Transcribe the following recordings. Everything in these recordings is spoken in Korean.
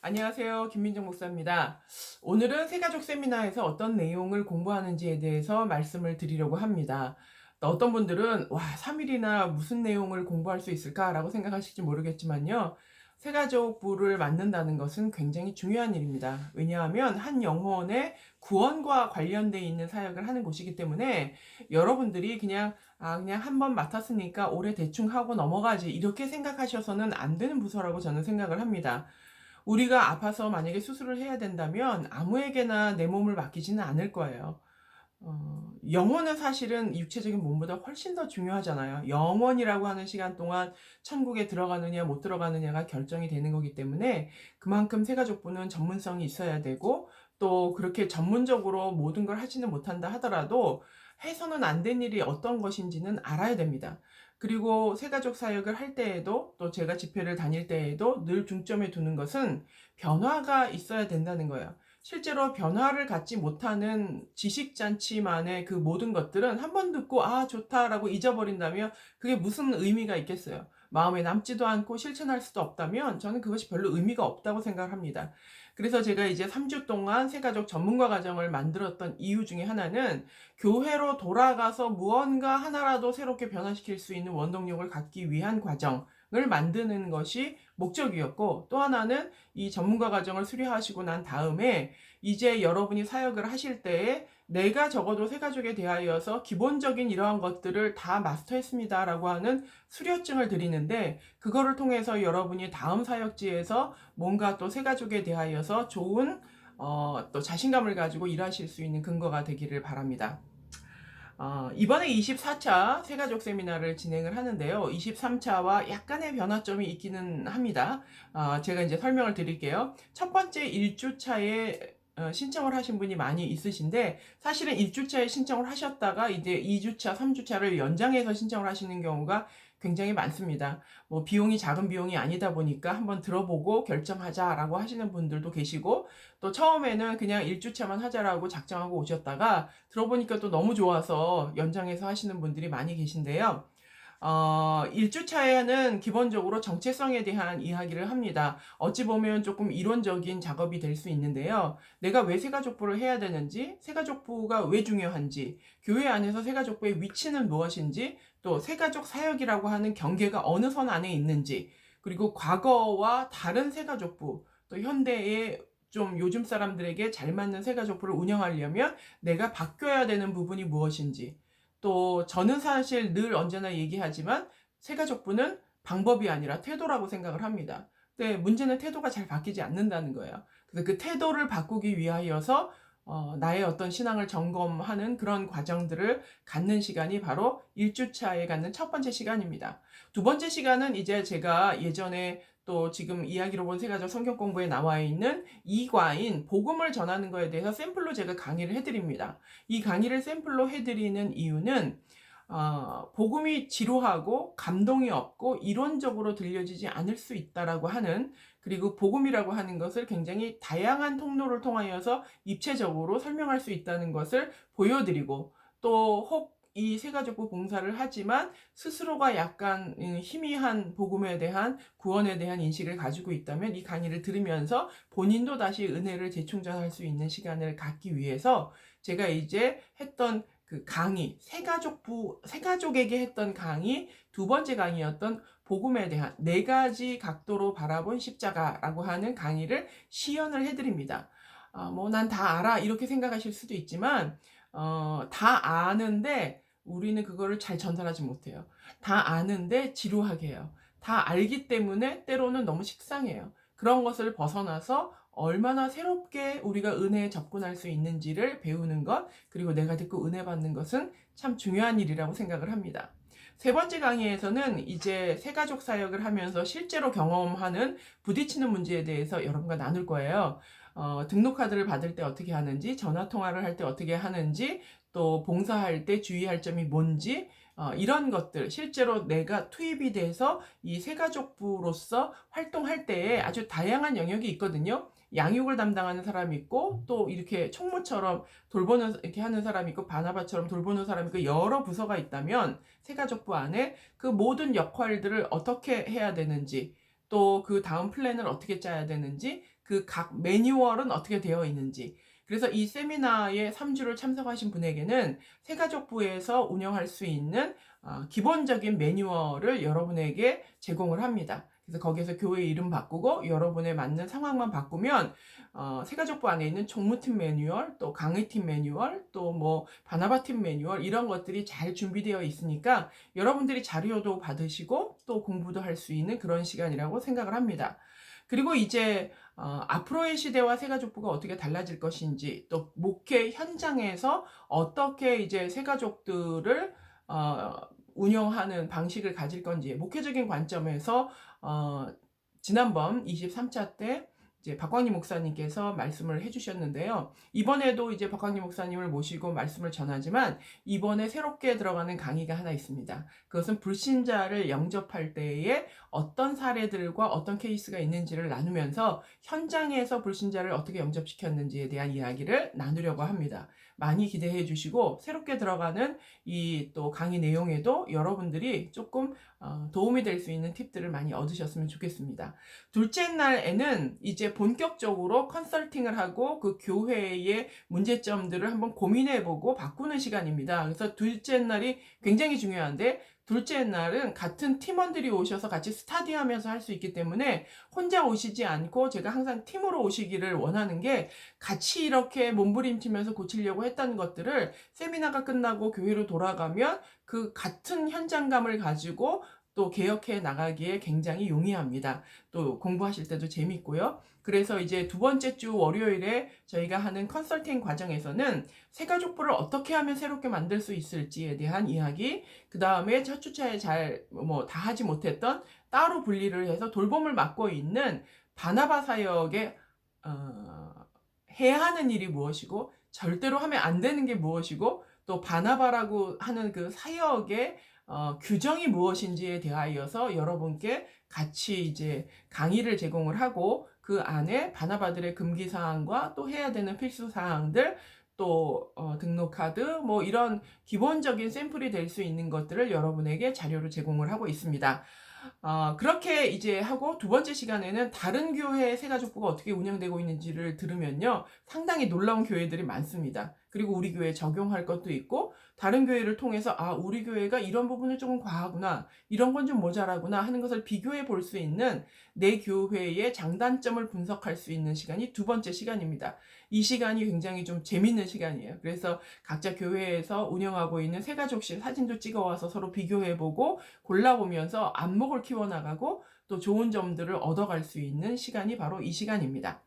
안녕하세요. 김민정 목사입니다. 오늘은 새가족 세미나에서 어떤 내용을 공부하는지에 대해서 말씀을 드리려고 합니다. 어떤 분들은 3일이나 무슨 내용을 공부할 수 있을까라고 생각하실지 모르겠지만요. 새가족부를 만든다는 것은 굉장히 중요한 일입니다. 왜냐하면 한 영혼의 구원과 관련돼 있는 사역을 하는 곳이기 때문에 여러분들이 그냥 한 번 맡았으니까 올해 대충 하고 넘어가지 이렇게 생각하셔서는 안 되는 부서라고 저는 생각을 합니다. 우리가 아파서 만약에 수술을 해야 된다면 아무에게나 내 몸을 맡기지는 않을 거예요. 영혼은 사실은 육체적인 몸보다 훨씬 더 중요하잖아요. 영원이라고 하는 시간 동안 천국에 들어가느냐 못 들어가느냐가 결정이 되는 거기 때문에 그만큼 새가족부는 전문성이 있어야 되고, 또 그렇게 전문적으로 모든 걸 하지는 못한다 하더라도 해서는 안 된 일이 어떤 것인지는 알아야 됩니다. 그리고 새가족 사역을 할 때에도, 또 제가 집회를 다닐 때에도 늘 중점에 두는 것은 변화가 있어야 된다는 거예요. 실제로 변화를 갖지 못하는 지식잔치만의 그 모든 것들은 한 번 듣고 좋다라고 잊어버린다면 그게 무슨 의미가 있겠어요. 마음에 남지도 않고 실천할 수도 없다면 저는 그것이 별로 의미가 없다고 생각합니다. 그래서 제가 이제 3주 동안 새가족 전문가 과정을 만들었던 이유 중에 하나는 교회로 돌아가서 무언가 하나라도 새롭게 변화시킬 수 있는 원동력을 갖기 위한 과정을 만드는 것이 목적이었고, 또 하나는 이 전문가 과정을 수료하시고 난 다음에 이제 여러분이 사역을 하실 때에 내가 적어도 새가족에 대하여서 기본적인 이러한 것들을 다 마스터했습니다라고 하는 수료증을 드리는데, 그거를 통해서 여러분이 다음 사역지에서 뭔가 또 새가족에 대하여서 좋은 또 자신감을 가지고 일하실 수 있는 근거가 되기를 바랍니다. 이번에 24차 새가족 세미나를 진행을 하는데요. 23차와 약간의 변화점이 있기는 합니다. 제가 이제 설명을 드릴게요. 첫 번째 1주차에 신청을 하신 분이 많이 있으신데, 사실은 1주차에 신청을 하셨다가 이제 2주차, 3주차를 연장해서 신청을 하시는 경우가 굉장히 많습니다. 뭐 비용이 작은 비용이 아니다 보니까 한번 들어보고 결정하자라고 하시는 분들도 계시고, 또 처음에는 그냥 1주차만 하자라고 작정하고 오셨다가 들어보니까 또 너무 좋아서 연장해서 하시는 분들이 많이 계신데요. 1주차에는 기본적으로 정체성에 대한 이야기를 합니다. 어찌 보면 조금 이론적인 작업이 될 수 있는데요. 내가 왜 새가족부를 해야 되는지, 새가족부가 왜 중요한지, 교회 안에서 새가족부의 위치는 무엇인지, 또 새가족 사역이라고 하는 경계가 어느 선 안에 있는지, 그리고 과거와 다른 새가족부, 또 현대의 좀 요즘 사람들에게 잘 맞는 새가족부를 운영하려면 내가 바뀌어야 되는 부분이 무엇인지, 또 저는 사실 늘 언제나 얘기하지만 새가족부는 방법이 아니라 태도라고 생각을 합니다. 근데 문제는 태도가 잘 바뀌지 않는다는 거예요. 그래서 그 태도를 바꾸기 위하여서 나의 어떤 신앙을 점검하는 그런 과정들을 갖는 시간이 바로 1주차에 갖는 첫 번째 시간입니다. 두 번째 시간은 이제 제가 예전에 또 지금 이야기로 본 새가족 성경 공부에 나와 있는 이과인 복음을 전하는 거에 대해서 샘플로 제가 강의를 해드립니다. 이 강의를 샘플로 해드리는 이유는 복음이 지루하고 감동이 없고 이론적으로 들려지지 않을 수 있다라고 하는, 그리고 복음이라고 하는 것을 굉장히 다양한 통로를 통하여서 입체적으로 설명할 수 있다는 것을 보여드리고, 또 혹 이 새가족부 봉사를 하지만 스스로가 약간 희미한 복음에 대한, 구원에 대한 인식을 가지고 있다면 이 강의를 들으면서 본인도 다시 은혜를 재충전할 수 있는 시간을 갖기 위해서 제가 이제 했던 그 강의, 새가족에게 했던 강의, 두 번째 강의였던 복음에 대한 네 가지 각도로 바라본 십자가라고 하는 강의를 시연을 해드립니다. 뭐 난 다 알아 이렇게 생각하실 수도 있지만, 다 아는데 우리는 그거를 잘 전달하지 못해요. 다 아는데 지루하게 해요. 다 알기 때문에 때로는 너무 식상해요. 그런 것을 벗어나서 얼마나 새롭게 우리가 은혜에 접근할 수 있는지를 배우는 것, 그리고 내가 듣고 은혜 받는 것은 참 중요한 일이라고 생각을 합니다. 세 번째 강의에서는 이제 새가족 사역을 하면서 실제로 경험하는 부딪히는 문제에 대해서 여러분과 나눌 거예요. 등록카드를 받을 때 어떻게 하는지, 전화통화를 할 때 어떻게 하는지, 또 봉사할 때 주의할 점이 뭔지, 이런 것들 실제로 내가 투입이 돼서 이 새가족부로서 활동할 때에 아주 다양한 영역이 있거든요. 양육을 담당하는 사람이 있고, 또 이렇게 총무처럼 돌보는, 이렇게 하는 사람이 있고, 바나바처럼 돌보는 사람이 있고, 여러 부서가 있다면 새가족부 안에 그 모든 역할들을 어떻게 해야 되는지, 또 그 다음 플랜을 어떻게 짜야 되는지, 그 각 매뉴얼은 어떻게 되어 있는지. 그래서 이 세미나에 3주를 참석하신 분에게는 새가족부에서 운영할 수 있는 기본적인 매뉴얼을 여러분에게 제공을 합니다. 그래서 거기에서 교회 이름 바꾸고 여러분에 맞는 상황만 바꾸면 새가족부 안에 있는 총무팀 매뉴얼, 또 강의팀 매뉴얼, 또 뭐 바나바팀 매뉴얼, 이런 것들이 잘 준비되어 있으니까 여러분들이 자료도 받으시고 또 공부도 할 수 있는 그런 시간이라고 생각을 합니다. 그리고 이제 앞으로의 시대와 새가족부가 어떻게 달라질 것인지, 또 목회 현장에서 어떻게 이제 새가족들을 운영하는 방식을 가질 건지, 목회적인 관점에서 지난번 23차 때 이제 박광림 목사님께서 말씀을 해주셨는데요. 이번에도 이제 박광림 목사님을 모시고 말씀을 전하지만 이번에 새롭게 들어가는 강의가 하나 있습니다. 그것은 불신자를 영접할 때에 어떤 사례들과 어떤 케이스가 있는지를 나누면서 현장에서 불신자를 어떻게 영접시켰는지에 대한 이야기를 나누려고 합니다. 많이 기대해 주시고, 새롭게 들어가는 이 또 강의 내용에도 여러분들이 조금 도움이 될 수 있는 팁들을 많이 얻으셨으면 좋겠습니다. 둘째 날에는 이제 본격적으로 컨설팅을 하고 그 교회의 문제점들을 한번 고민해보고 바꾸는 시간입니다. 그래서 둘째 날이 굉장히 중요한데, 둘째 날은 같은 팀원들이 오셔서 같이 스타디하면서 할 수 있기 때문에 혼자 오시지 않고, 제가 항상 팀으로 오시기를 원하는 게, 같이 이렇게 몸부림치면서 고치려고 했던 것들을 세미나가 끝나고 교회로 돌아가면 그 같은 현장감을 가지고 또 개혁해 나가기에 굉장히 용이합니다. 또 공부하실 때도 재밌고요. 그래서 이제 두 번째 주 월요일에 저희가 하는 컨설팅 과정에서는 새가족부를 어떻게 하면 새롭게 만들 수 있을지에 대한 이야기, 그 다음에 첫 주차에 잘 다 하지 못했던 따로 분리를 해서 돌봄을 맡고 있는 바나바 사역의 해야 하는 일이 무엇이고 절대로 하면 안 되는 게 무엇이고, 또 바나바라고 하는 그 사역의 규정이 무엇인지에 대하여서 여러분께 같이 이제 강의를 제공을 하고, 그 안에 바나바들의 금기사항과 또 해야 되는 필수사항들, 또 등록카드, 뭐 이런 기본적인 샘플이 될 수 있는 것들을 여러분에게 자료로 제공을 하고 있습니다. 그렇게 이제 하고, 두 번째 시간에는 다른 교회의 새가족부가 어떻게 운영되고 있는지를 들으면요, 상당히 놀라운 교회들이 많습니다. 그리고 우리 교회에 적용할 것도 있고, 다른 교회를 통해서 우리 교회가 이런 부분은 조금 과하구나, 이런 건 좀 모자라구나 하는 것을 비교해 볼 수 있는 내 교회의 장단점을 분석할 수 있는 시간이 두 번째 시간입니다. 이 시간이 굉장히 좀 재밌는 시간이에요. 그래서 각자 교회에서 운영하고 있는 새가족실 사진도 찍어와서 서로 비교해보고 골라보면서 안목을 키워나가고 또 좋은 점들을 얻어갈 수 있는 시간이 바로 이 시간입니다.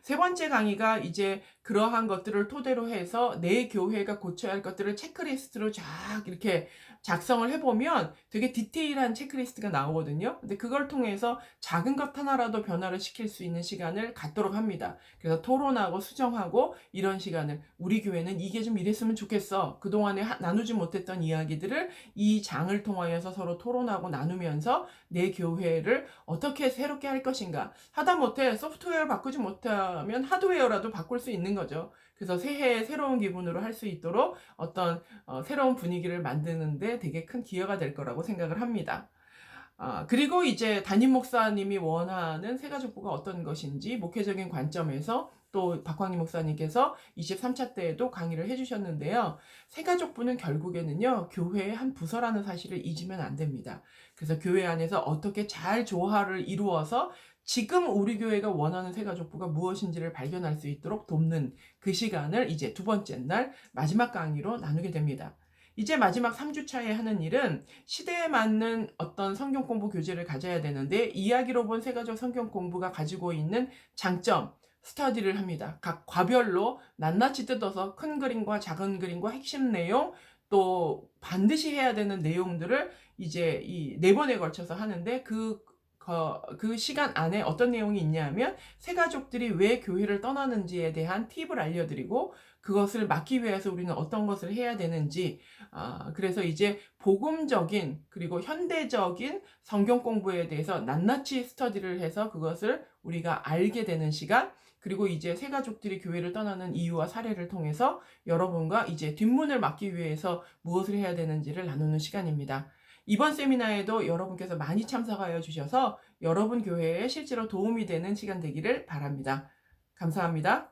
세 번째 강의가 이제 그러한 것들을 토대로 해서 내 교회가 고쳐야 할 것들을 체크리스트로 쫙 이렇게 작성을 해보면 되게 디테일한 체크리스트가 나오거든요. 근데 그걸 통해서 작은 것 하나라도 변화를 시킬 수 있는 시간을 갖도록 합니다. 그래서 토론하고 수정하고, 이런 시간을, 우리 교회는 이게 좀 이랬으면 좋겠어, 그동안에 나누지 못했던 이야기들을 이 장을 통하여서 서로 토론하고 나누면서 내 교회를 어떻게 새롭게 할 것인가, 하다못해 소프트웨어를 바꾸지 못하면 하드웨어라도 바꿀 수 있는 거죠. 그래서 새해에 새로운 기분으로 할 수 있도록 어떤 새로운 분위기를 만드는데 되게 큰 기여가 될 거라고 생각을 합니다. 그리고 이제 담임 목사님이 원하는 새가족부가 어떤 것인지 목회적인 관점에서 또 박광림 목사님께서 23차 때에도 강의를 해주셨는데요. 새가족부는 결국에는요, 교회의 한 부서라는 사실을 잊으면 안 됩니다. 그래서 교회 안에서 어떻게 잘 조화를 이루어서 지금 우리 교회가 원하는 새가족부가 무엇인지를 발견할 수 있도록 돕는 그 시간을 이제 두 번째 날 마지막 강의로 나누게 됩니다. 이제 마지막 3주차에 하는 일은 시대에 맞는 어떤 성경 공부 교재를 가져야 되는데, 이야기로 본 새가족 성경 공부가 가지고 있는 장점, 스터디를 합니다. 각 과별로 낱낱이 뜯어서 큰 그림과 작은 그림과 핵심 내용, 또 반드시 해야 되는 내용들을 이제 이 4번에 걸쳐서 하는데, 그 시간 안에 어떤 내용이 있냐면 새가족들이 왜 교회를 떠나는지에 대한 팁을 알려드리고, 그것을 막기 위해서 우리는 어떤 것을 해야 되는지, 그래서 이제 복음적인 그리고 현대적인 성경 공부에 대해서 낱낱이 스터디를 해서 그것을 우리가 알게 되는 시간, 그리고 이제 새가족들이 교회를 떠나는 이유와 사례를 통해서 여러분과 이제 뒷문을 막기 위해서 무엇을 해야 되는지를 나누는 시간입니다. 이번 세미나에도 여러분께서 많이 참석하여 주셔서 여러분 교회에 실제로 도움이 되는 시간 되기를 바랍니다. 감사합니다.